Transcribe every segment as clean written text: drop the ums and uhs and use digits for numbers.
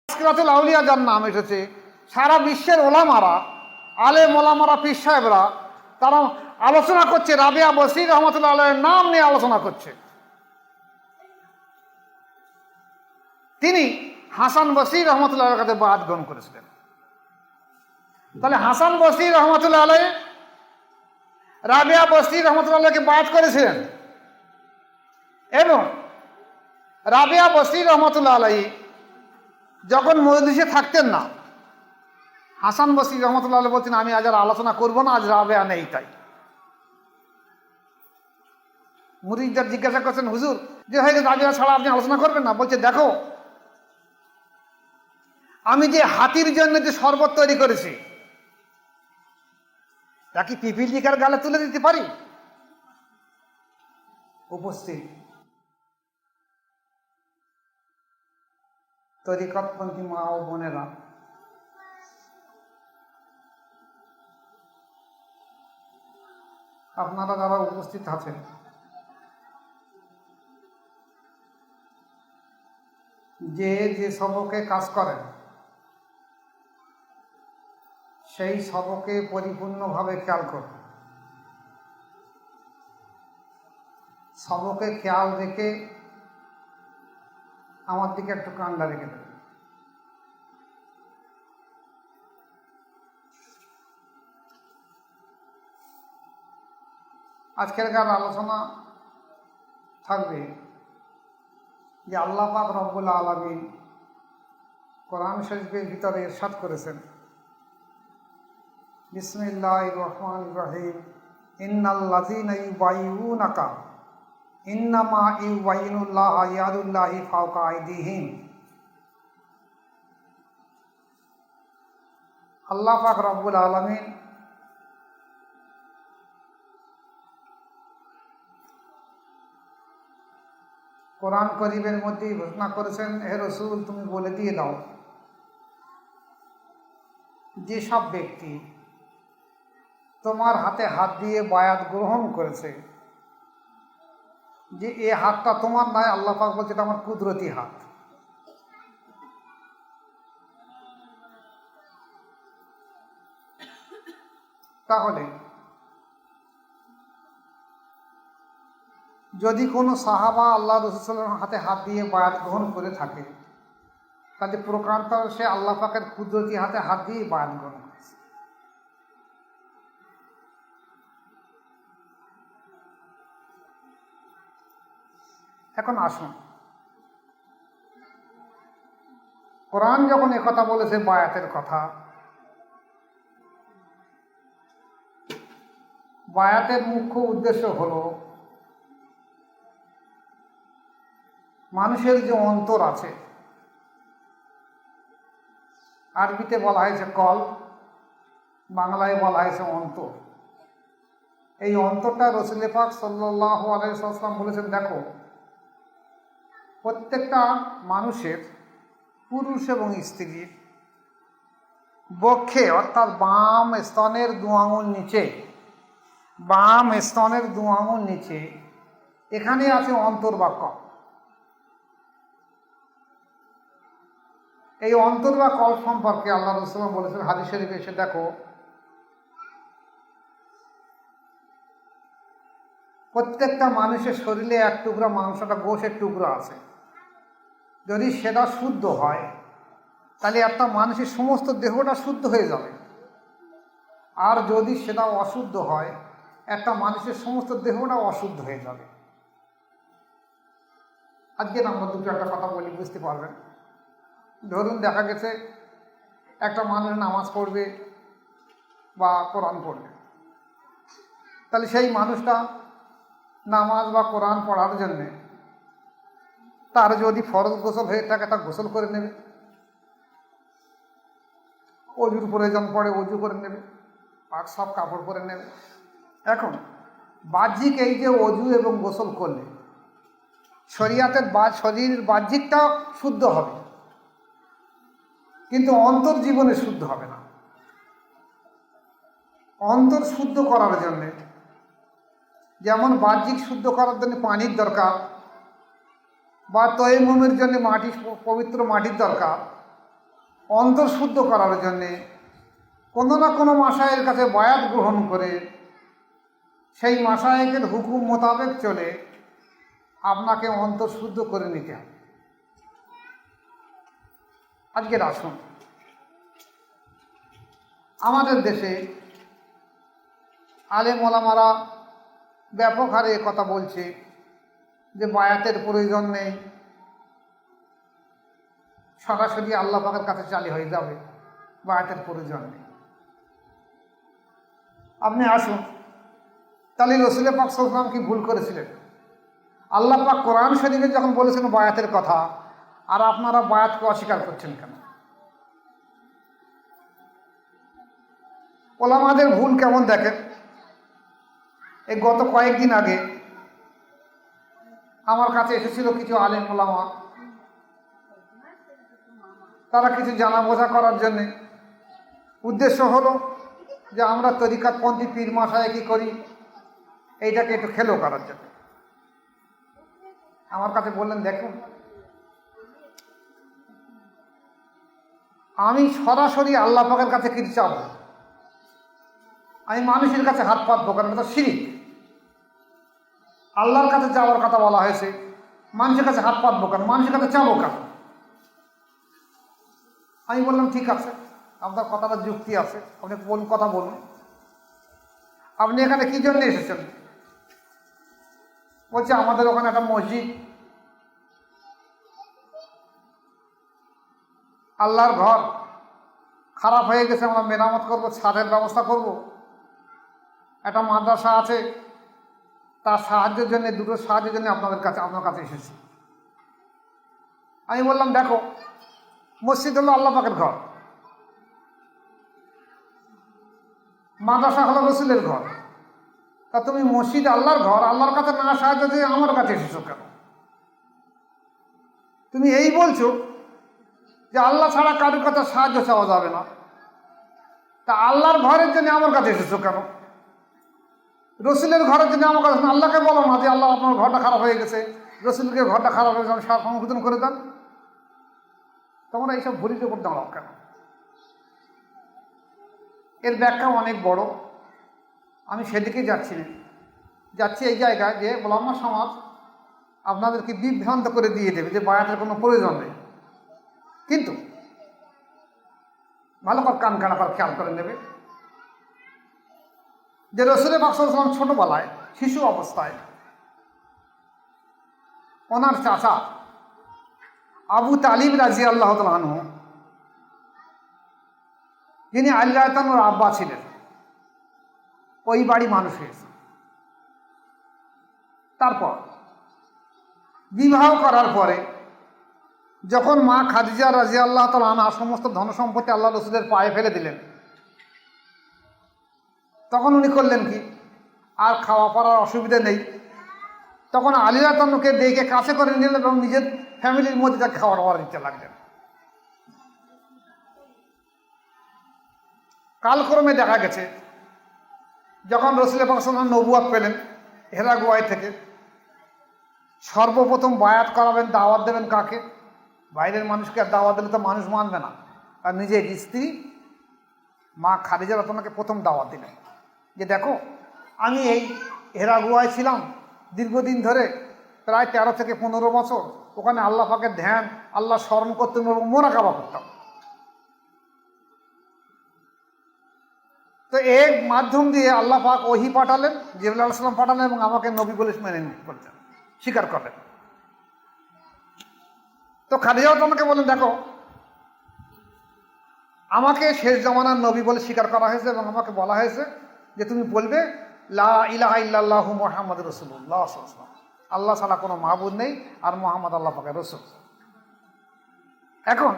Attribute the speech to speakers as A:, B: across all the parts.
A: তাজকিরাতুল আউলিয়া যার নাম এসেছে, সারা বিশ্বের ওলামারা, আলেম ওলামারা, পীর সাহেবরা তারা আলোচনা করছে, রাবেয়া বসির রহমতুল্লাহ আলাইহির নাম নিয়ে আলোচনা করছে। তিনি হাসান বসরি রহমতুল্লাহ আলাইহির কাছে বায়াত গ্রহণ করেছিলেন। তাহলে হাসান বসরি রহমতুল্লাহ আলাইহি রাবেয়া বসরি রহমতুল্লাহ আলাইহিকে বায়াত করেছিলেন এবং রাবেয়া বসরি রহমতুল্লাহ আলাইহি যখন মজলিসে থাকতেন না, হাসান বসরি রহমতুল্লাহ আলাইহি বলছেন, আমি আজ আর আলোচনা করবো না, আজ রাবেয়া নেই। তাই মুরিদরা জিজ্ঞাসা করছেন, হুজুর যে হয়ে গেছে, রাবেয়া ছাড়া আপনি আলোচনা করবেন না? বলছে, দেখো, আমি যে হাতির জন্য যে শরবত তৈরি করেছি, তা কি পিপিলিকার গালে তুলে দিতে পারি? উপস্থিত তরিকতপন্থী মা ও বোনেরা, আপনারা যারা উপস্থিত আছেন, যে যে সবকে কাজ করেন সেই সবকে পরিপূর্ণভাবে খেয়াল করুন। সবকে খেয়াল রেখে আমার দিকে একটু কান্ডা রেখে দেবেন। আজকেরকার আলোচনা থাকবে যে আল্লাহ পাক রব্বুল আলামিন কোরআন শরীফের ভিতরে ইরশাদ করেছেন, বিসমিল্লাহির রহমানির রহিম, ইন্নাল্লাযীনা ইউবাইয়ুনাকা ইন্নামা ইউবাইয়ুনুল্লাহা ইয়াদুল্লাহি ফাওকা আইদিহিম। আল্লাহ পাক রব্বুল আলামিন কোরআন করিমের মধ্যেই ঘোষণা করেছেন, হে রাসূল, তুমি বলে দিয়ে দাও, যে সব ব্যক্তি তোমার হাতে হাত দিয়ে বায়াত গ্রহণ করেছে, যে এই হাতটা তোমার নয়, আল্লাহ পাক বলছে এটা আমার কুদরতি হাত। তাহলে যদি কোনো সাহাবা আল্লাহ রাসূল সাল্লাল্লাহু আলাইহি ওয়াসাল্লামের হাতে হাত দিয়ে বায়াত গ্রহণ করে থাকে, তাহলে প্রকারান্তর সে আল্লাহ পাকের কুদরতি হাতে হাত দিয়ে বায়াত গ্রহণ করেছে। এখন আসুন, কোরআন যখন একথা বলেছে বায়াতের কথা, বায়াতের মুখ্য উদ্দেশ্য হলো মানুষের যে অন্তর আছে, আরবিতে বলা হয়েছে কল, বাংলায় বলা হয়েছে অন্তর। এই অন্তরটা রাসূল পাক সাল্লাল্লাহু আলাইহি ওয়াসাল্লাম বলেছেন, দেখো, প্রত্যেকটা মানুষের, পুরুষ এবং স্ত্রীর বক্ষে, অর্থাৎ বাম স্তনের 2 আঙুল নিচে, বাম স্তনের 2 আঙুল নিচে, এখানে আছে অন্তর বা কল। এই অন্তর বা কল সম্পর্কে আল্লাহ রাসূল বলেছেন হাদিস শরীফে এসে, দেখো, প্রত্যেকটা মানুষের শরীরে এক টুকরা মাংসটা, গোশের টুকরা আছে। যদি সেটা শুদ্ধ হয়, তাহলে একটা মানুষের সমস্ত দেহটা শুদ্ধ হয়ে যাবে। আর যদি সেটা অশুদ্ধ হয়, একটা মানুষের সমস্ত দেহটা অশুদ্ধ হয়ে যাবে। আজকে আমরা দুটো একটা কথা বলি, বুঝতে পারবেন। ধরুন, দেখা গেছে একটা মানুষ নামাজ পড়বে বা কোরআন পড়বে, তাহলে সেই মানুষটা নামাজ বা কোরআন পড়ার জন্যে তার যদি ফরজ গোসল হয়ে থাকে, তা গোসল করে নেবে। অজুর প্রয়োজন পড়ে অজু করে নেবে, আর সব কাপড় পরে নেবে। এখন বাহ্যিক এই যে অজু এবং গোসল করলে শরীয়তের শরীরের বাহ্যিকটা শুদ্ধ হবে, কিন্তু অন্তর জীবনে শুদ্ধ হবে না। অন্তর শুদ্ধ করার জন্যে, যেমন বাহ্যিক শুদ্ধ করার জন্য পানির দরকার, বা তয়ম্মুমের জন্য পবিত্র মাটির দরকার, অন্তর্শুদ্ধ করার জন্যে কোনো না কোনো মাশায়েখের কাছে বায়াত গ্রহণ করে সেই মাশায়েখের হুকুম মোতাবেক চলে আপনাকে অন্তর্শুদ্ধ করে নিতে হবে। আজকের আসুন, আমাদের দেশে আলেম ওলামারা ব্যাপক হারে কথা বলছে যে বায়াতের প্রয়োজন নেই, সরাসরি আল্লাহ পাকের কাছে চালি হয়ে যাবে, বায়াতের প্রয়োজন নেই। আপনি আসুন, তাহলে রসুল পাক সাল্লাল্লাহু আলাইহি ওয়াসাল্লাম কি ভুল করেছিলেন? আল্লাহ পাক কোরআন শরীফে যখন বলেছেন বায়াতের কথা, আর আপনারা বায়াতকে অস্বীকার করছেন কেন? ওলামাদের ভুল কেমন দেখেন। এই গত কয়েকদিন আগে আমার কাছে এসেছিল কিছু আলেম ওলামা, তারা কিছু জানা বোঝা করার জন্যে, উদ্দেশ্য হলো যে আমরা তরিকাতপন্থী পীর মাশায়েখ কি করি, এইটাকে একটু খেলো করার জন্য আমার কাছে বললেন, দেখুন আমি সরাসরি আল্লাহ পাকের কাছে কিছু চাবো, আমি মানুষের কাছে হাত পাতবো, কারণ এটা শিরক। আল্লাহর কাছে যাওয়ার কথা বলা হয়েছে, মানুষের কাছে হাত পাতবো কেন, মানুষের কাছে চাবো কেন? আমি বললাম ঠিক আছে, আপনার কথাটা যুক্তি আছে, আপনি কোন কথা বলুন, আপনি এখানে কি জন্য এসেছেন? বলছে আমাদের ওখানে একটা মসজিদ, আল্লাহর ঘর খারাপ হয়ে গেছে, আমরা মেরামত করবো, ছাদের ব্যবস্থা করব। একটা মাদ্রাসা আছে, তার সাহায্যের জন্য, দুটো সাহায্যের জন্য আপনার কাছে এসেছি। আমি বললাম দেখো, মসজিদ হলো আল্লাহ পাকের ঘর, মাদ্রাসা হলো রসুলের ঘর, তা তুমি মসজিদ আল্লাহর ঘর, আল্লাহর কাছে না সাহায্য দিয়ে আমার কাছে এসেছো কেন? তুমি এই বলছো যে আল্লাহ ছাড়া কারোর কাছে সাহায্য চাওয়া যাবে না, তা আল্লাহর ঘরের জন্য আমার কাছে এসেছো কেন? রসুলের ঘরের জন্য আমার কাছে, আল্লাহকে বলো না যে আল্লাহ আপনার ঘরটা খারাপ হয়ে গেছে, রসুলকে ঘরটা খারাপ হয়ে গেছে সংশোধন করে দেন। তোমরা এইসব ভুলিতে উপর দাঁড়াও কেন? এর ব্যাখ্যা অনেক বড়, আমি সেদিকেই যাচ্ছি এই জায়গায় যে ওলামা সমাজ আপনাদেরকে বিভ্রান্ত করে দিয়ে দেবে যে বায়াতের কোনো প্রয়োজন নেই। কিন্তু ভালো করে কান কানা করে খেয়াল করে নেবে যে রসুল পাক সাল্লাল্লাহু আলাইহি ওয়াসাল্লাম ছোটবেলায় শিশু অবস্থায় ওনার চাচা আবু তালিব রাদিয়াল্লাহু তাআলা আনহু, যিনি আলী রাদিয়াল্লাহু তাআলার আব্বা ছিলেন, ওই বাড়ি মানুষ হয়েছে। তারপর বিবাহ করার পরে যখন মা খাদিজা রাদিয়াল্লাহু তাআলা আনহা সমস্ত ধনসম্পত্তি আল্লাহ রসুলের পায়ে ফেলে দিলেন, তখন উনি করলেন কি, আর খাওয়া পড়ার অসুবিধা নেই, তখন আলী রাদিয়াল্লাহু তাআলাকে দেখে কাছে করে নিলেন এবং নিজের ফ্যামিলির মধ্যে তাকে খাওয়া দাওয়া দিতে লাগলেন। কালক্রমে দেখা গেছে যখন রসুল পাক সাল্লাল্লাহু আলাইহি ওয়াসাল্লাম নবুয়ত পেলেন হেরা গুহায় থেকে, সর্বপ্রথম বায়াত করাবেন, দাওয়াত দেবেন কাকে? বাইরের মানুষকে। আর দাওয়াত দিলে তো মানুষ মানবে না, আর নিজের স্ত্রী মা খাদিজা রাদিয়াল্লাহু তাআলাকে প্রথম দাওয়াত দিলেন যে দেখো, আমি এই হেরা গুহায় ছিলাম দীর্ঘদিন ধরে, প্রায় 13 থেকে 15 বছর। ওখানে আল্লাহ পাকের ধ্যান, আল্লাহ স্মরণ করতাম এবং মোরাকাবা করতাম। তো এর মাধ্যম দিয়ে আল্লাহ পাক ওহী পাঠালেন, জিবরাইল আলাইহিস সালাম পাঠালেন এবং আমাকে নবী বলে মেনে করলেন, স্বীকার করলেন। তো খাদিজা আমাকে বলেন দেখো, আমাকে শেষ জামানার নবী বলে স্বীকার করা হয়েছে এবং আমাকে বলা হয়েছে যে তুমি বলবে লা ইলাহা ইল্লাল্লাহু মুহাম্মাদুর রাসূলুল্লাহ সাল্লাল্লাহু আলাইহি ওয়াসাল্লাম, আল্লাহ ছাড়া কোনো মাবুদ নেই আর মুহাম্মদ আল্লাহ পাকের রাসূল। এখন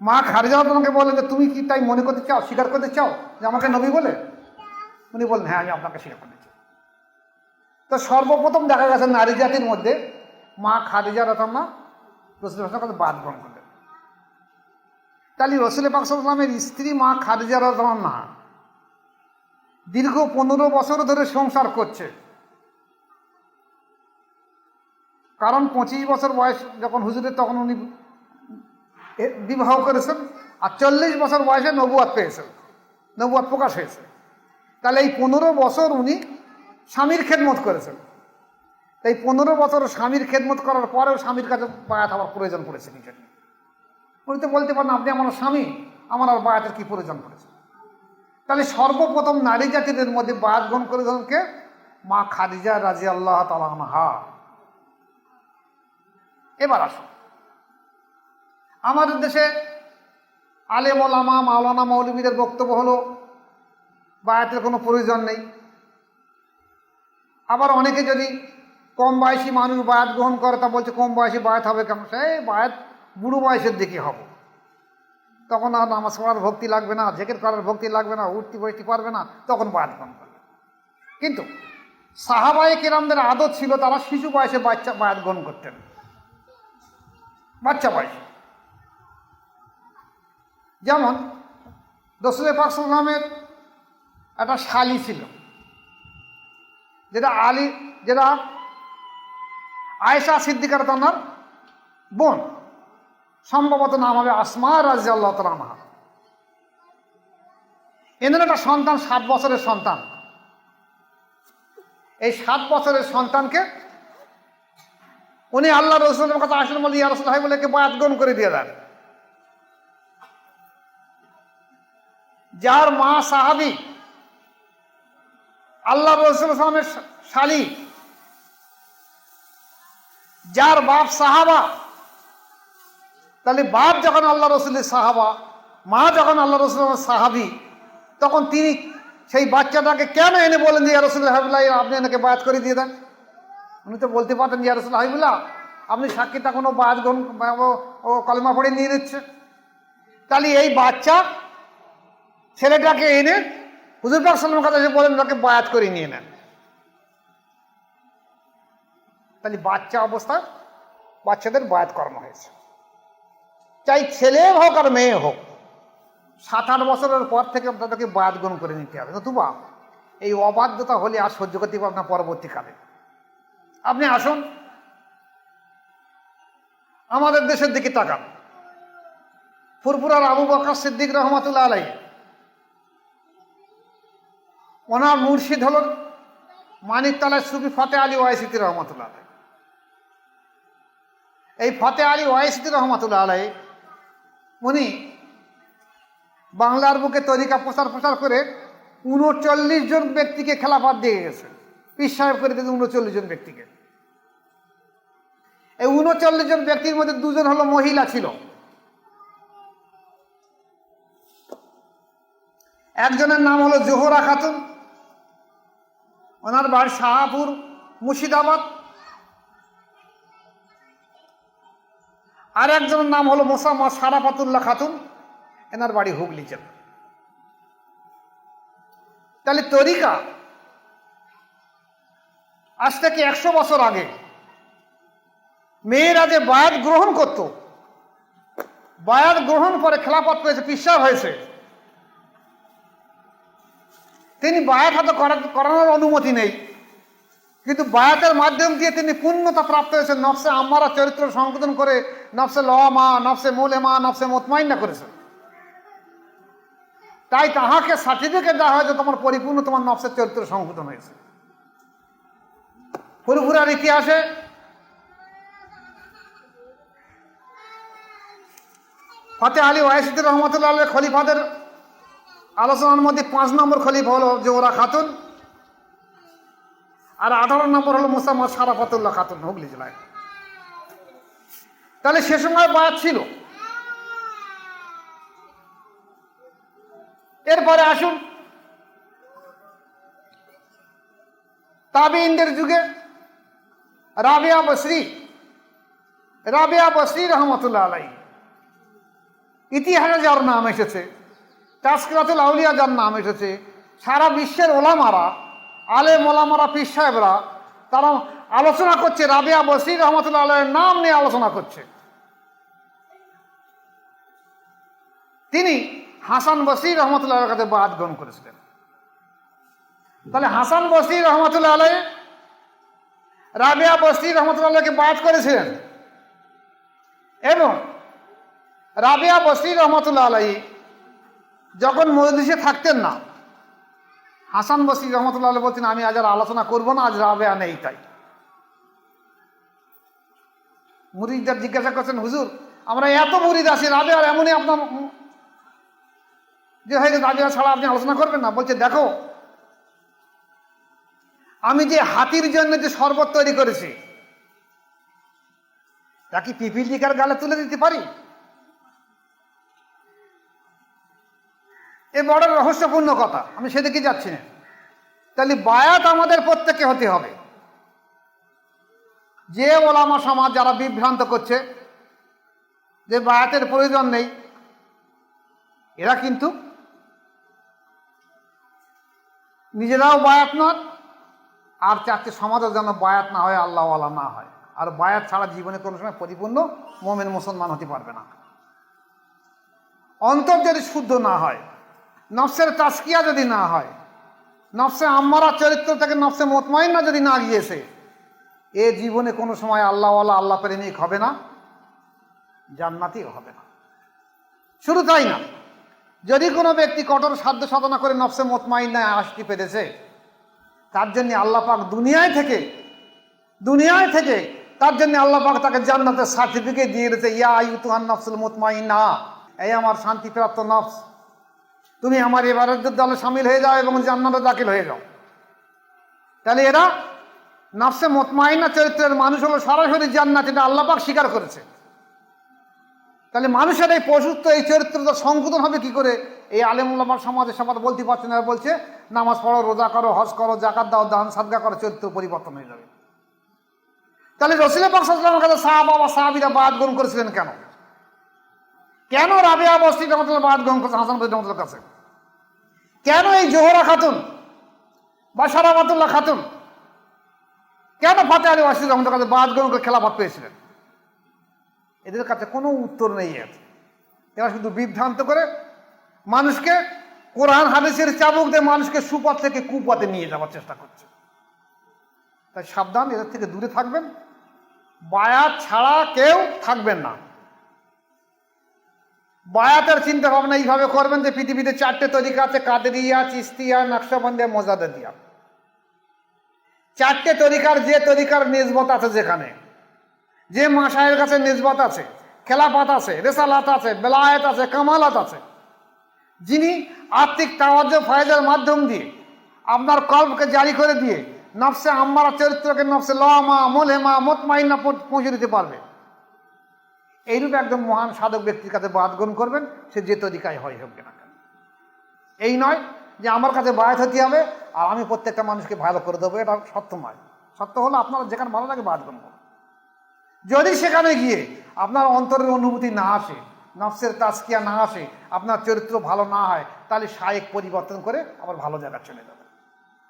A: মা খাদিজা তোমাকে বলেন যে তুমি কি তাই মনে করতে চাও, স্বীকার করতে চাও যে আমাকে নবী বলে? উনি বলেন হ্যাঁ, আমি আপনাকে স্বীকার করতে চাই। তো সর্বপ্রথম দেখা গেছে নারী জাতির মধ্যে মা খাদিজা রাদিয়াল্লাহু রসুলের কাছে বাদ গ্রহণ করলেন। তাহলে রসুল পাক সাল্লাল্লাহু আলাইহি ওয়াসাল্লামের স্ত্রী মা খাদিজা রাদিয়াল্লাহু আনহা দীর্ঘ 15 বছর ধরে সংসার করছে, কারণ 25 বছর বয়স যখন হুজুরের, তখন উনি বিবাহ করেছেন, আর 40 বছর বয়সে নবুয়াত পেয়েছেন, নবুয়াত প্রকাশ হয়েছে। তাহলে এই 15 বছর উনি স্বামীর খেদমত করেছেন। এই 15 বছর স্বামীর খেদমত করার পরেও স্বামীর কাছে বায়াত হওয়ার প্রয়োজন পড়েছে নিজের। উনি তো বলতে পারেন আপনি আমার স্বামী, আমার আর বায়াতের কি প্রয়োজন পড়েছে। তাহলে সর্বপ্রথম নারী জাতিদের মধ্যে বায়াত গ্রহণ করেছিলেন কে? মা খাদিজা রাদিয়াল্লাহু তাআলা আনহা। এবার আসুন, আমাদের দেশে আলেম ওলামা মাওলানা মৌলবীদের বক্তব্য হলো বায়াতের কোনো প্রয়োজন নেই। আবার অনেকে যদি কম বয়সী মানুষ বায়াত গ্রহণ করে তা বলছে কম বয়সী বায়াত হবে কেন? সেই বায়াত বুড়ো বয়সের দিকে হবে, তখন আর নামাজ পড়ার ভক্তি লাগবে না, জেকের করার ভক্তি লাগবে না, উঠতে বসতে পারবে না, তখন বায়াত গ্রহণ করবে। কিন্তু সাহাবায়ে কেরামদের আদত ছিল তারা শিশু বয়সে বায়াত গ্রহণ করতেন, বাচ্চা বয়সে। যেমন রাসূল পাক সাল্লাল্লাহু আলাইহি ওয়াসাল্লামের একটা শালী ছিল, যেটা আয়েশা সিদ্দিকা তার বোন, সম্ভবত নাম হবে আসমা রাদিয়াল্লাহু তাআলা আনহা। এদের একটা সন্তান, 7 বছরের সন্তান। এই 7 বছরের সন্তানকে উনি আল্লাহ রাসূলের কাছে আসলেন, বলে ইয়া রাসূলুল্লাহ বলে বায়াত গ্রহণ করে দিয়ে দেন। যার মা সাহাবী, আল্লাহ রাসূল সাল্লাল্লাহু আলাইহি ওয়াসাল্লামের শালী, যার বাপ সাহাবা, তাহলে বাপ যখন আল্লাহ রসুলের সাহাবা, মা যখন আল্লাহ রসুলের সাহাবী, তখন তিনি সেই বাচ্চাটাকে কেন এনে বলেন যে ইয়া রাসূলুল্লাহ আপনি এনাকে বায়াত করে দিয়ে দেন? উনি তো বলতে পারতেন ইয়া রাসূলুল্লাহ আপনি সাক্ষীটা কোনো বায়াত গ্রহণ ও কলমা পড়ে নিয়ে নিচ্ছে। তাহলে এই বাচ্চা ছেলেটাকে এনে হুজুর পাক সাল্লাল্লাহু আলাইহি ওয়াসাল্লামের কাছে বলেন তাকে বায়াত করে নিয়ে নেন। তাহলে বাচ্চা অবস্থায় বাচ্চাদের বায়াত করানো হয়েছে, চাই ছেলে হোক আর মেয়ে হোক। 7-8 বছরের পর থেকে তাদেরকে বায়াত গ্রহণ করে নিতে হবে, নতুবা এই অবাধ্যতা হলে আর সহ্য করতে পারবে না পরবর্তীকালে। আপনি আসুন আমাদের দেশের দিকে তাকান। ফুরফুরার আবু বকর সিদ্দিক রহমাতুল্লাহ আলাইহি, ওনার মুর্শিদ হলেন মানিকতলায় সুফি ফতে আলী ওয়াইসিতি রহমাতুল্লাহ আলাইহি। এই ফতে আলী ওয়াইসিতি রহমাতুল্লাহ আলাইহি উনি বাংলার বুকে তরিকা প্রচার করে 39 জন ব্যক্তিকে খেলাফত দিয়ে গেছেন। পীর সাহেব করে দিয়েছেন 39 জন ব্যক্তিকে। এই 39 জন ব্যক্তির মধ্যে 2 জন হলো মহিলা ছিল। একজনের নাম হলো জোহরা খাতুন, ওনার বাড়ি শাহপুর মুর্শিদাবাদ। আর একজনের নাম হলো মোসাম্মা সারাফাতুল্লাহ খাতুন, এনার বাড়ি হুগলি জেলা। তাহলে তরিকা আজ থেকে 100 বছর আগে মেয়েরা যে বায়াত গ্রহণ করত, বায়াত গ্রহণ করে খেলাফত পেয়েছে, পীর সাহেব হয়েছে, তিনি বায়াত হাতে করানোর অনুমতি নেই, কিন্তু বায়াতের মাধ্যম দিয়ে তিনি পূর্ণতা প্রাপ্ত হয়েছেন। নফসে আম্মারা চরিত্র সংশোধন করে নফসে লওয়ামা, নফসে মুলেমা, নফসে মুতমাইন্না করেছেন। তাই তাহাকে সার্টিফিকেট দেওয়া হয় যে তোমার পরিপূর্ণ, তোমার নফসের চরিত্র সংশোধন হয়েছে। ফুরফুরার ইতিহাসে ফতে আলী ওয়াইসিতি রহমতুল্লাহ আলাইহি খলিফাদের আলোচনার মধ্যে 5 নম্বর খলিফা হলো জোহরা খাতুন, আর 18 নম্বর হলো মোসাম্মা সারাফাতুল্লাহ খাতুন, হুগলি জেলায়। তাহলে সে সময় বায়াত ছিল। এরপরে আসুন তাবিঈনদের যুগে রাবিয়া বসরি রহমতুল্লাহ আলাইহি, ইতিহাসে যার নাম এসেছে, তাসকিরাতুল আউলিয়া যার নাম এসেছে, সারা বিশ্বের ওলামারা, আলেম ওলামারা, পীর সাহেবরা তারা আলোচনা করছে, রাবিয়া বসরি রহমতুল্লাহ আলাইহির নাম নিয়ে আলোচনা করছে। তিনি হাসান বসরি রহমতুল্লাহ আলাইহির কাছে বায়াত গ্রহণ করেছিলেন। তাহলে হাসান বসরি রহমতুল্লাহ আলাইহি রাবিয়া বসরি রহমতুল্লাহ আলাইহিকে বায়াত করেছিলেন, এবং রাবেয়া বসরি রহমতুল্লাহ আলাইহি যখন মজলিসে থাকতেন না, হাসান বসরি রহমতুল্লাহ আলাইহি বলছেন, আমি আজ আর আলোচনা করবো না, আজ রাবেয়া নেই। তাই মুরিদরা জিজ্ঞাসা করছেন, হুজুর আমরা এত মুরিদ আছি, রাবেয়ার এমনই আপনার যে হয়ে গেছে, রাবেয়া ছাড়া আপনি আলোচনা করবেন না? বলছে, দেখো আমি যে হাতির জন্য যে শরবত তৈরি করেছি, তা কি পিপিলিকার গালে তুলে দিতে পারি? এ বড় রহস্যপূর্ণ কথা, আমি সেদিকে যাচ্ছি না। তাহলে বায়াত আমাদের প্রত্যেকে হতে হবে। যে ওলামা সমাজ যারা বিভ্রান্ত করছে যে বায়াতের প্রয়োজন নেই, এরা কিন্তু নিজেরাও বায়াত নন, আর চাচ্ছে সমাজের যেন বায়াত না হয়, আল্লাহওয়ালা না হয়। আর বায়াত ছাড়া জীবনে কোনো সময় পরিপূর্ণ মোমেন মুসলমান হতে পারবে না। অন্তর যদি শুদ্ধ না হয়, নফসের তাজকিয়া যদি না হয়, নফসে আম্মারা চরিত্র থেকে নফসে মুতমাইন্না যদি না গিয়েছে, এ জীবনে কোনো সময় আল্লাহওয়ালা, আল্লাহ প্রেমিক হবে না, জান্নাতিও হবে না। শুধু তাই না, যদি কোনো ব্যক্তি কঠোর সাধ্য সাধনা করে নফসে মুতমাইন্নায় আসতে পেরেছে, তার জন্য আল্লাহ পাক দুনিয়ায় থেকে তার জন্য আল্লাহ পাক তাকে জান্নাতের সার্টিফিকেট দিয়ে দিয়েছে। ইয়া আইয়ুহান নাফসুল মুতমাইন্না, এই আমার শান্তিপ্রাপ্ত নফস, তুমি আমার ইবাদতের দলে শামিল হয়ে যাও এবং জান্নাতে দাখিল হয়ে যাও। তাহলে এরা নফসে মুতমাইন্না চরিত্রের মানুষ হলো সরাসরি জান্নাত, এটা আল্লাহ পাক স্বীকার করেছে। তাহলে মানুষের এই পশুত্ব, এই চরিত্রটা সংশোধন হবে কি করে? এই আলেম ওলামার সমাজে সবার বলতে পারছে না, বলছে নামাজ পড়ো, রোজা করো, হজ করো, জাকাত দাও, দান সাদকা করো, চরিত্র পরিবর্তন হয়ে যাবে। তাহলে রাসূল পাক সাল্লাল্লাহু আলাইহি ওয়াসাল্লামের কাছে সাহাবা বা সাহাবীরা বায়াত গ্রহণ করেছিলেন কেন? কেন রাবেয়া বসরি রহমাতুল্লাহ বায়াত গ্রহণ করেছেন হাসান বসরি রহমাতুল্লাহর কাছে? কেন এই জোহরা খাতুন বা সারাবাতুল্লাহ খাতুন, কেন ফাতে আলী ওয়াসির রহমাতুল্লাহর কাছে বায়াত গ্রহণ করে খেলাফত পেয়েছিলেন? এদের কাছে কোনো উত্তর নেই। এরা শুধু বিভ্রান্ত করে মানুষকে কোরআন হাদিসের চাবুক দিয়ে মানুষকে সুপথ থেকে কুপথে নিয়ে যাওয়ার চেষ্টা করছে। তাই সাবধান, এদের থেকে দূরে থাকবেন। বায়াত ছাড়া কেউ থাকবেন না। বায়াতের চিন্তা ভাবনা এইভাবে করবেন যে পৃথিবীতে 4টে তরিকা আছে, কাদেরিয়া, চিশতিয়া, নকশবন্দিয়া, মোজাদ্দেদিয়া। 4টে তরিকার যে তরিকার নিসবত আছে, যেখানে যে মাশায়ের কাছে নিসবত আছে, খেলাফত আছে, রেসালাত আছে, বেলায়েত আছে, কামালাত আছে, যিনি আত্মিক তাওয়াজ্জু ফায়দার মাধ্যম দিয়ে আপনার কলবকে জারি করে দিয়ে নফসে আম্মারা চরিত্রকে নফসে লওয়ামা, মুলহিমা, মুতমাইন্না পৌঁছে দিতে পারবে, এইরূপ একদম মহান সাধক ব্যক্তির কাছে বায়াত গ্রহণ করবেন, সে যে তরিকায় হয় হোক না কেন। এই নয় যে আমার কাছে বায়াত হতে হবে আর আমি প্রত্যেকটা মানুষকে ভালো করে দেবো, এটা সত্য নয়। সত্য হলো আপনারা যেখানে ভালো লাগে বায়াত গ্রহণ করুন। যদি সেখানে গিয়ে আপনার অন্তরের অনুভূতি না আসে, নফসের তাজকিয়া না আসে, আপনার চরিত্র ভালো না হয়, তাহলে শায়েক পরিবর্তন করে আবার ভালো জায়গায় চলে যাবে।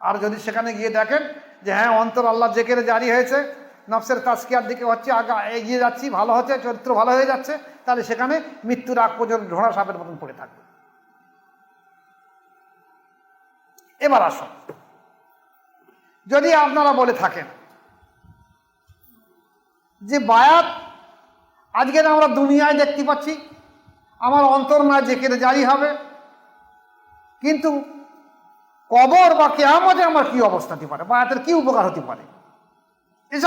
A: আর যদি সেখানে গিয়ে দেখেন যে হ্যাঁ অন্তর আল্লাহ জেকেরে জারি হয়েছে, নফসের তাজকিয়ার দিকে হচ্ছে, আগে এগিয়ে যাচ্ছি, ভালো হচ্ছে, চরিত্র ভালো হয়ে যাচ্ছে, তাহলে সেখানে মৃত্যুর আগ পর্যন্ত ঢোড়া সাপের মতন পড়ে থাকবে। এবার আসুন, যদি আপনারা বলে থাকেন যে বায়াত আজকের আমরা দুনিয়ায় দেখতে পাচ্ছি, আমার অন্তর না জেকেরে জারি হবে, কিন্তু কবর বা কিয়ামতে আমার কি অবস্থা হতে পারে, বায়াতের কি উপকার হতে পারে, এ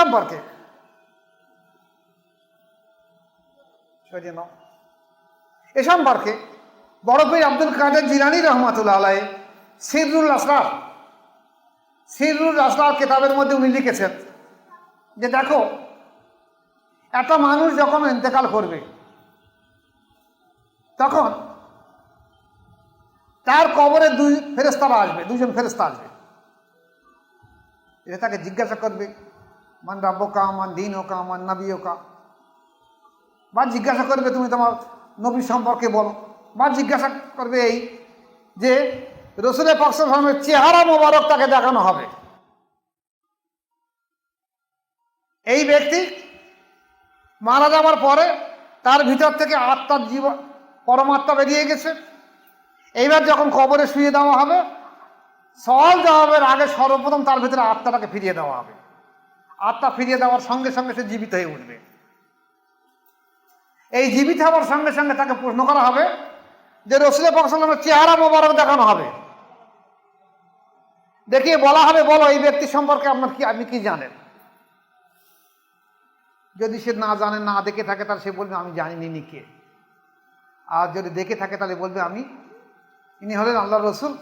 A: সম্পর্কে বড় পীর আব্দুল কাদের জিলানী রহমাতুল্লাহ আলাইহি সিররুল আসরার কিতাবের মধ্যে উনি লিখেছেন যে দেখো, একটা মানুষ যখন ইন্তেকাল করবে, তখন তার কবরে দুজন ফেরেশতা আসবে। এটা তাকে জিজ্ঞাসা করবে, মান রাব্বুকা, মান দীনুকা, মান নবিয়ুকা, বা জিজ্ঞাসা করবে তুমি তোমার নবী সম্পর্কে বলো, বা জিজ্ঞাসা করবে এই যে রাসূল পাক সাল্লাল্লাহু আলাইহি ওয়াসাল্লামের চেহারা মোবারক তাকে দেখানো হবে। এই ব্যক্তি মারা যাওয়ার পরে তার ভিতর থেকে আত্মার জীবন, পরমাত্মা বেরিয়ে গেছে। এইবার যখন কবরে শুয়ে দেওয়া হবে, সওয়াল জবাবের আগে সর্বপ্রথম তার ভিতরে আত্মাটাকে ফিরিয়ে দেওয়া হবে। আত্মা ফিরিয়ে দেওয়ার সঙ্গে সঙ্গে সে জীবিত হয়ে উঠবে এই জীবিত হওয়ার সঙ্গে সঙ্গে তাকে প্রশ্ন করা হবে, যে রসুল পাক সাল্লাল্লাহু আলাইহি ওয়াসাল্লামের চেহারা মোবারক দেখানো হবে, দেখিয়ে বলা হবে, বলো এই ব্যক্তি সম্পর্কে আপনি কি জানেন। যদি সে না জানে, না দেখে থাকে, তাহলে সে বলবে আমি জানিনি ইনি কে। আর যদি দেখে থাকে তাহলে বলবে ইনি হলেন আল্লাহ রসুল,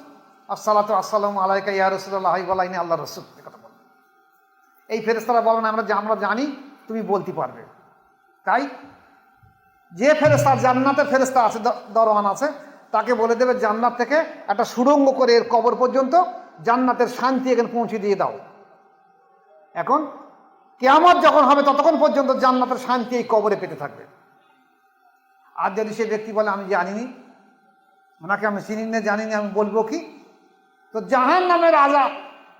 A: আসসালাতু আসসালামু আলাইকা ইয়া রাসূলুল্লাহ, বলা ইনি আল্লাহ রসুল, কথা বলবে। এই ফেরেশতারা বলেন আমরা জানি, তুমি বলতে পারবে। তাই যে ফেরেশতা, জান্নাতের ফেরেশতা আছে, দরওয়ান আছে, তাকে বলে দেবে জান্নাত থেকে একটা সুড়ঙ্গ করে এর কবর পর্যন্ত জান্নাতের শান্তি এখানে পৌঁছে দিয়ে দাও। এখন কিয়ামত যখন হবে ততক্ষণ পর্যন্ত জান্নাতের শান্তি এই কবরে পেতে থাকবে। আর যদি সে ব্যক্তি বলে আমি জানিনি, ওনাকে আমি চিনি না, জানিনি, আমি বলবো কি, তো জাহান্নামের আযাব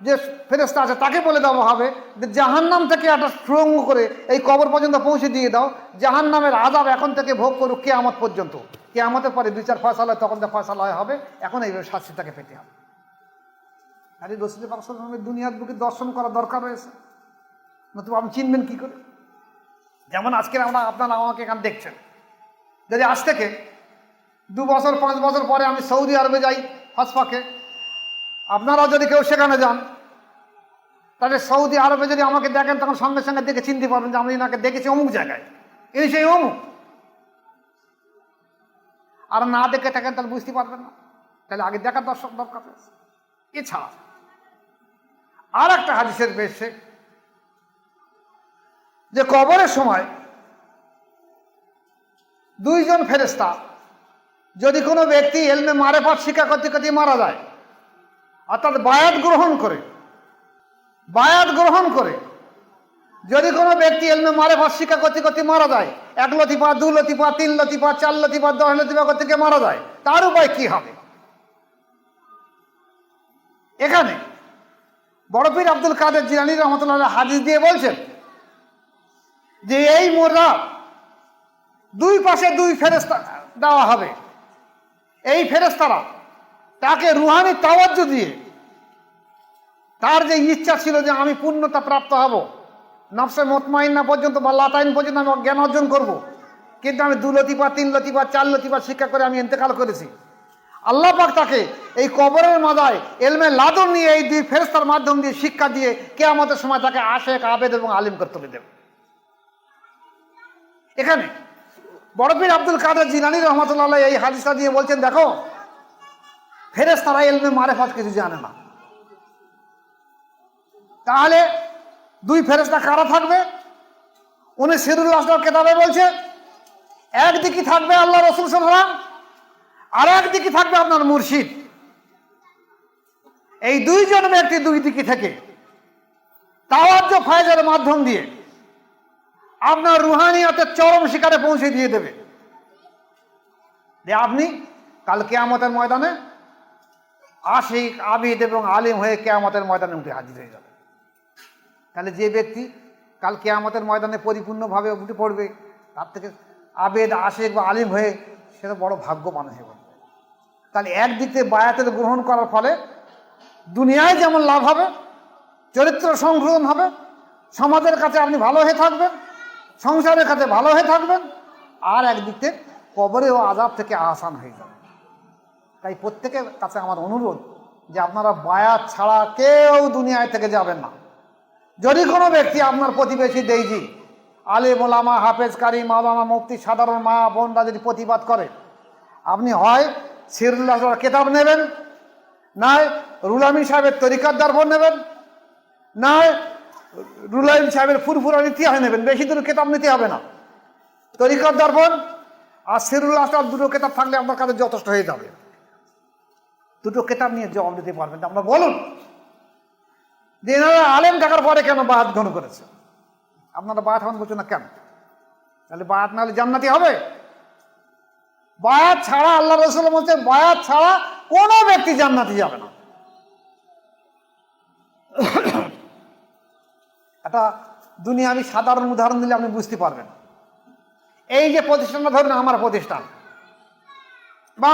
A: যে ফেরেশতা আছে তাকে বলে দেওয়া হবে যে জাহান্নাম থেকে একটা সুড়ঙ্গ করে এই কবর পর্যন্ত পৌঁছে দিয়ে দাও, জাহান্নামের আযাব এখন থেকে ভোগ করুক কিয়ামত পর্যন্ত। কিয়ামতের পরে বিচার ফয়সালা, তখন যা ফয়সালা হবে, এখন এইভাবে শাস্তি তাকে পেতে হবে। আরে রসুল পাক সাল্লাল্লাহু আলাইহি ওয়াসাল্লামের দুনিয়ার বুকে দর্শন করার দরকার রয়েছে, নতুবা আপনি চিনবেন কি করে? যেমন আজকে আপনারা আমাকে এখানে দেখছেন, যদি আজ থেকে 2 বছর 5 বছর পরে আমি সৌদি আরবে যাই হজ পাকে, আপনারা যদি কেউ সেখানে যান, তাহলে সৌদি আরবে যদি আমাকে দেখেন, তখন সঙ্গে সঙ্গে দেখে চিনতে পারবেন যে আমি এনাকে দেখেছি অমুক জায়গায়, ইনি সেই অমুক। আর না দেখে থাকেন তাহলে বুঝতে পারবেন না, তাহলে আগে দেখার দরকার রয়েছে। এছাড়া আর একটা হাদিসের বেশে, যে কবরের সময় 2 জন ফেরেশতা, যদি কোনো ব্যক্তি ইলমে মারিফাত শিক্ষা করতে করতে মারা যায়, অর্থাৎ বায়াত গ্রহণ করে যদি কোনো ব্যক্তি ইলমে মারিফাত শিক্ষা করতে করতে মারা যায়, 1 লতিফা, 2 লতিফা, 3 লতিফা, 4 লতিফা, 10 লতিফা করতে গিয়ে মারা যায়, তার উপায় কি হবে? এখানে বড় পীর আব্দুল কাদের জিলানী রাহমাতুল্লাহ হাদিস দিয়ে বলছেন যে এই মোর্দা 2 পাশে 2 ফেরেশতা দেওয়া হবে। এই ফেরেশতারা তাকে রুহানি তাওয়াজ্জু দিয়ে, তার যে ইচ্ছা ছিল যে আমি পূর্ণতা প্রাপ্ত হব, নফসে মুতমাইন্না পর্যন্ত বা লাতাইন পর্যন্ত আমি জ্ঞান অর্জন করব, কিন্তু আমি 2 লতিফা, 3 লতিফা, 4 লতিফা শিক্ষা করে আমি ইন্তেকাল করেছি, আল্লাহ পাক তাকে এই কবরের মাথায় ইলমে লাদুন নিয়ে এই 2 ফেরেশতার মাধ্যম দিয়ে শিক্ষা দিয়ে কিয়ামতের সময় তাকে আশেক, আবেদ এবং আলিম করে তুলে দেবে। এখানে বড় পীর আব্দুল কাদের জিলানী রাহমাতুল্লাহ এই হাদিসটা দিয়ে বলছেন, দেখো ফেরেশতারা ইলমে মারিফাত কিছু জানে না, তাহলে 2 ফেরেশতা কারা থাকবে? উনি সিরুল আসরার কিতাবে বলছে, একদিকে থাকবে আল্লাহ রাসূল সাল্লাল্লাহু আলাইহি ওয়াসাল্লাম, আর একদিকে থাকবে আপনার মুর্শিদ। এই 2 জন ব্যক্তি 2 দিকে থেকে তাওয়াজ্জু ফায়জার মাধ্যম দিয়ে আপনার রুহানিয়াতের চরম শিকারে পৌঁছে দিয়ে দেবে, যে আপনি কাল কিয়ামতের ময়দানে আশিক, আবিদ এবং আলিম হয়ে কিয়ামতের ময়দানে উঠে হাজির হয়ে যাবে। তাহলে যে ব্যক্তি কাল কিয়ামতের ময়দানে পরিপূর্ণভাবে উঠে পড়বে, তার থেকে আবেদ, আশিক বা আলিম হয়ে, সেটা বড় ভাগ্যবান হয়ে পড়বে। তাহলে একদিক থেকে বায়াতের গ্রহণ করার ফলে দুনিয়ায় যেমন লাভ হবে, চরিত্র সংশোধন হবে, সমাজের কাছে আপনি ভালো হয়ে থাকবেন, সংসারের কাছে ভালো হয়ে থাকবেন, আর একদিক থেকে কবরেও আযাব থেকে আসান হয়ে যাবে। তাই প্রত্যেকের কাছে আমার অনুরোধ যে আপনারা বায়াত ছাড়া কেউ দুনিয়ায় থেকে যাবেন না। যদি কোনো ব্যক্তি আপনার প্রতিবেশী দেইজি, আলেম ওলামা, হাফেজ, কারি, মাওলানা, মুফতি, সাধারণ মা বোনরা যদি প্রতিবাদ করে, আপনি হয় সিরুল আসরার কিতাব নেবেন, নয় রুহুল আমিন সাহেবের তরিকার দর্পণ নেবেন, নয় রুহুল আমিন সাহেবের ফুরফুরার ইতিহাস নেবেন। বেশি দূর কিতাব নিতে হবে না, তরিকার দর্পণ আর সিরুল আসরার 2টো কিতাব থাকলে আপনার কাছে যথেষ্ট হয়ে যাবে। 2টো কিতাব নিয়ে জবাব দিতে পারবেন। আপনারা বলুন যে এনারা আলেম থাকার পরে কেন বায়াত গ্রহণ করেছে? আপনারা বায়াত গ্রহণ করছেন না কেন? তাহলে বায়াত না হলে জান্নাতি হবে? বায়াত ছাড়া, আল্লাহ রাসূল বলছেন, বায়াত ছাড়া কোনো ব্যক্তি জান্নাতি যাবে না। একটা দুনিয়াবি সাধারণ উদাহরণ দিলে আপনি বুঝতে পারবেন। এই যে প্রতিষ্ঠানটা ধরুন আমার প্রতিষ্ঠান বা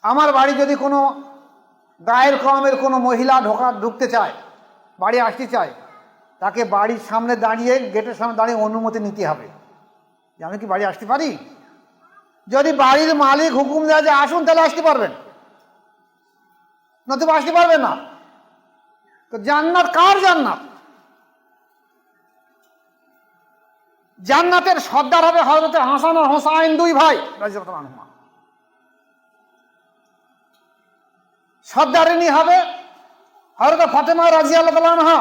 A: আমার বাড়ি যদি কোনো গায়ের কমের কোনো মহিলা ঢুকতে চায়, বাড়ি আসতে চায়, তাকে বাড়ির সামনে দাঁড়িয়ে, গেটের সামনে দাঁড়িয়ে অনুমতি নিতে হবে। যে আমি কি বাড়ি আসতে পারি? যদি বাড়ির মালিক হুকুম দেয় যে আসুন, তাহলে আসতে পারবেন, নতুবা আসতে পারবেন না। তো জান্নাত কার জান্নাত? জান্নাতের সর্দার হবে হযরত হাসান আর হোসাইন, দুই ভাই রাদিয়াল্লাহু আনহুমা। সর্দারিনী হবে হযরত ফাতেমা রাদিয়াল্লাহু আনহা,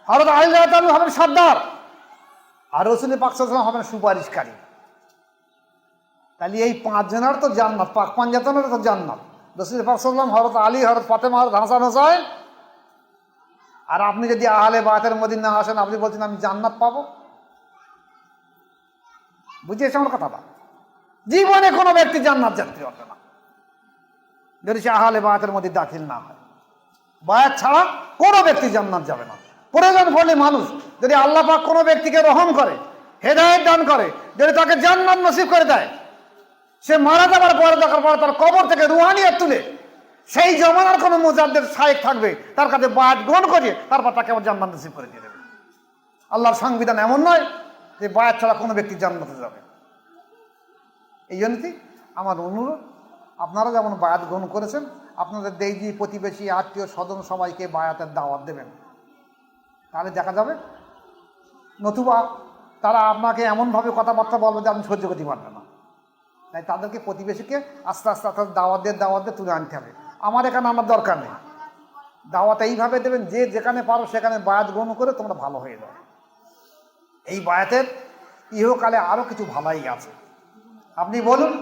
A: হযরত আলী রাদিয়াল্লাহু আনহু হবেন সর্দার, আর রাসূল পাক সাল্লাল্লাহু আলাইহি ওয়াসাল্লাম হবেন সুপারিশকারী। তাহলে এই পাঁচজনের তো জান্নাত, পাক পাঞ্জাতনের তো জান্নাত। রাসূল পাক সাল্লাল্লাহু আলাইহি ওয়াসাল্লাম, হযরত আলী, হযরত ফাতেমা, হযরত হাসান হোসাইন। আর আপনি যদি আহলে বায়তের মদিনা আসেন, আপনি বলছেন আমি জান্নাত পাবো? বুঝিয়েছে আমার কথাটা? জীবনে কোনো ব্যক্তি জান্নাত যাত্রী হবে না যদি সে আহলে বায়াতের মধ্যে দাখিল না হয়। বায়াত ছাড়া কোনো ব্যক্তি জান্নাত যাবে না। প্রয়োজন পড়লে মানুষ যদি আল্লাহ পাক কোনো ব্যক্তিকে রহম করে, হেদায়েত দান করে, যদি তাকে জান্নাত নসিব করে দেয়, সে মারা যাবার পরে দেখার পরে তার কবর থেকে রুহানিয়ত তুলে সেই জমানার কোনো মুজাদ্দিদ শায়েখ থাকবে, তার কাছে বায়াত গ্রহণ করে তারপর তাকে আবার জান্নাত নসিব করে দিয়ে দেবে। আল্লাহর সংবিধান এমন নয় যে বায়াত ছাড়া কোনো ব্যক্তি জান্নাতে যাবে। এই জন্যই আমার অনুরোধ, আপনারা যেমন বায়াত গ্রহণ করেছেন, আপনাদের দেশি প্রতিবেশী আত্মীয় স্বজন সবাইকে বায়াতের দাওয়াত দেবেন। তাহলে দেখা যাবে, নতুবা তারা আপনাকে এমনভাবে কথাবার্তা বলবে যে আপনি সহ্য করতে পারবেন না। তাই তাদেরকে, প্রতিবেশীকে আস্তে আস্তে আস্তে দাওয়াত দিয়ে তুলে আনতে হবে। আমার এখানে আনার দরকার নেই, দাওয়াত এইভাবে দেবেন যে যেখানে পারো সেখানে বায়াত গ্রহণ করে তোমরা ভালো হয়ে যাও। এই বায়াতের ইহকালে আরও কিছু ভালাই আছে। আপনি বলুন,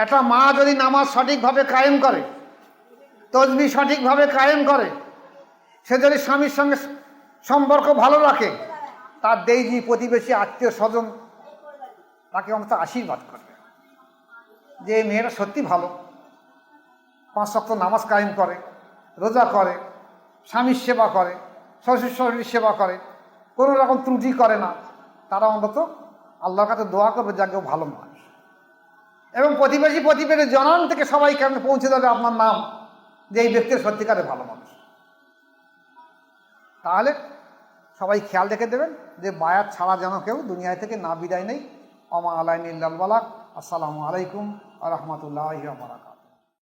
A: একটা মা যদি নামাজ সঠিকভাবে কায়েম করে, তসবিহ সঠিকভাবে কায়েম করে, সে যদি স্বামীর সঙ্গে সম্পর্ক ভালো রাখে, তার দেশি প্রতিবেশী আত্মীয় স্বজন তাকে অন্তত আশীর্বাদ করবে যে এই মেয়েটা সত্যি ভালো, 5 ওয়াক্ত নামাজ কায়েম করে, রোজা করে, স্বামীর সেবা করে, শ্বশুর শাশুড়ির সেবা করে, কোনো রকম ত্রুটি করে না। তারা অন্তত আল্লাহর কাছে দোয়া করবে যাকে ভালো মানুষ। এবং প্রতিবেশী জনান থেকে সবাইকে পৌঁছে যাবে আপনার নাম যে এই ব্যক্তির সত্যিকারে ভালো মানুষ। তাহলে সবাই খেয়াল রেখে দেবেন যে বায়াত ছাড়া যেন কেউ দুনিয়া থেকে না বিদায় নেই। ওমা আলাইনা ইল্লাল বালাগ। আসসালামু আলাইকুম ওয়া রাহমাতুল্লাহি ওয়া বারাকাতুহু।